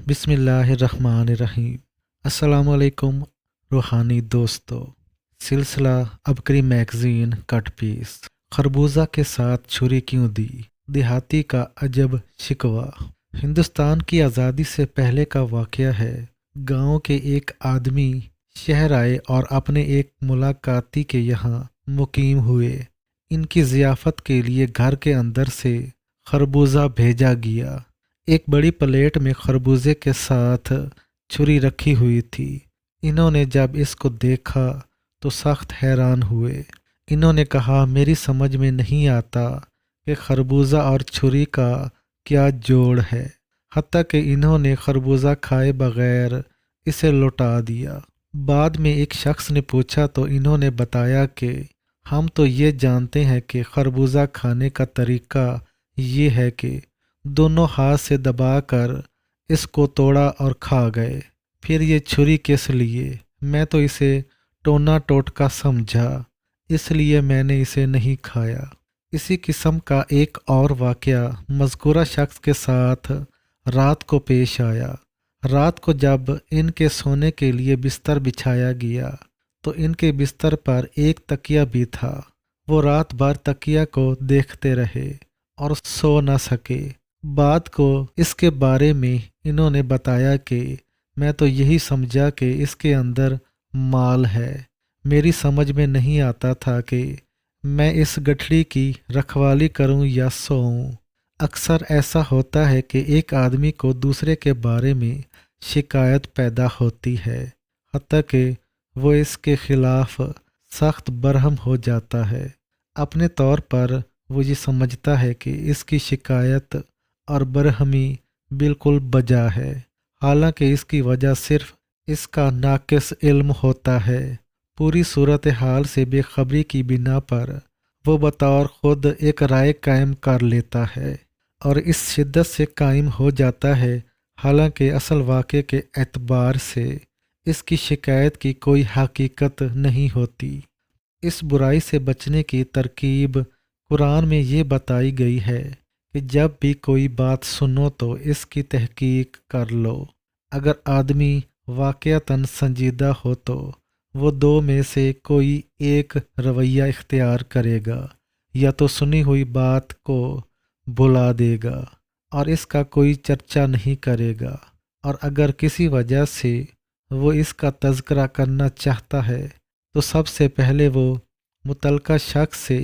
بسم اللہ الرحمن الرحیم۔ السلام علیکم روحانی دوستو۔ سلسلہ عبقری میگزین کٹ پیس۔ خربوزہ کے ساتھ چھری کیوں دی؟ دیہاتی کا عجب شکوہ۔ ہندوستان کی آزادی سے پہلے کا واقعہ ہے۔ گاؤں کے ایک آدمی شہر آئے اور اپنے ایک ملاقاتی کے یہاں مقیم ہوئے۔ ان کی ضیافت کے لیے گھر کے اندر سے خربوزہ بھیجا گیا۔ ایک بڑی پلیٹ میں خربوزے کے ساتھ چھری رکھی ہوئی تھی۔ انہوں نے جب اس کو دیکھا تو سخت حیران ہوئے۔ انہوں نے کہا، میری سمجھ میں نہیں آتا کہ خربوزہ اور چھری کا کیا جوڑ ہے۔ حتیٰ کہ انہوں نے خربوزہ کھائے بغیر اسے لوٹا دیا۔ بعد میں ایک شخص نے پوچھا تو انہوں نے بتایا کہ ہم تو یہ جانتے ہیں کہ خربوزہ کھانے کا طریقہ یہ ہے کہ دونوں ہاتھ سے دبا کر اس کو توڑا اور کھا گئے۔ پھر یہ چھری کس لیے؟ میں تو اسے ٹونا ٹوٹکا سمجھا، اس لیے میں نے اسے نہیں کھایا۔ اسی قسم کا ایک اور واقعہ مذکورہ شخص کے ساتھ رات کو پیش آیا۔ رات کو جب ان کے سونے کے لیے بستر بچھایا گیا تو ان کے بستر پر ایک تکیہ بھی تھا۔ وہ رات بھر تکیہ کو دیکھتے رہے اور سو نہ سکے۔ بعد کو اس کے بارے میں انہوں نے بتایا کہ میں تو یہی سمجھا کہ اس کے اندر مال ہے۔ میری سمجھ میں نہیں آتا تھا کہ میں اس گٹھڑی کی رکھوالی کروں یا سوؤں۔ اکثر ایسا ہوتا ہے کہ ایک آدمی کو دوسرے کے بارے میں شکایت پیدا ہوتی ہے، حتیٰ کہ وہ اس کے خلاف سخت برہم ہو جاتا ہے۔ اپنے طور پر وہ یہ سمجھتا ہے کہ اس کی شکایت اور برہمی بالکل بجا ہے، حالانکہ اس کی وجہ صرف اس کا ناقص علم ہوتا ہے۔ پوری صورتحال سے بے خبری کی بنا پر وہ بطور خود ایک رائے قائم کر لیتا ہے اور اس شدت سے قائم ہو جاتا ہے، حالانکہ اصل واقعے کے اعتبار سے اس کی شکایت کی کوئی حقیقت نہیں ہوتی۔ اس برائی سے بچنے کی ترکیب قرآن میں یہ بتائی گئی ہے کہ جب بھی کوئی بات سنو تو اس کی تحقیق کر لو۔ اگر آدمی واقعتاً سنجیدہ ہو تو وہ دو میں سے کوئی ایک رویہ اختیار کرے گا، یا تو سنی ہوئی بات کو بھلا دے گا اور اس کا کوئی چرچا نہیں کرے گا، اور اگر کسی وجہ سے وہ اس کا تذکرہ کرنا چاہتا ہے تو سب سے پہلے وہ متعلقہ شخص سے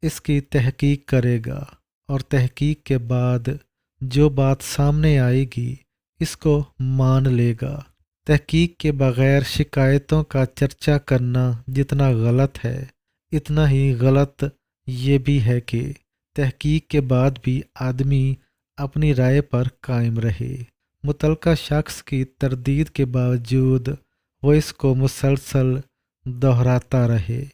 اس کی تحقیق کرے گا، اور تحقیق کے بعد جو بات سامنے آئے گی اس کو مان لے گا۔ تحقیق کے بغیر شکایتوں کا چرچا کرنا جتنا غلط ہے، اتنا ہی غلط یہ بھی ہے کہ تحقیق کے بعد بھی آدمی اپنی رائے پر قائم رہے۔ متعلقہ شخص کی تردید کے باوجود وہ اس کو مسلسل دہراتا رہے۔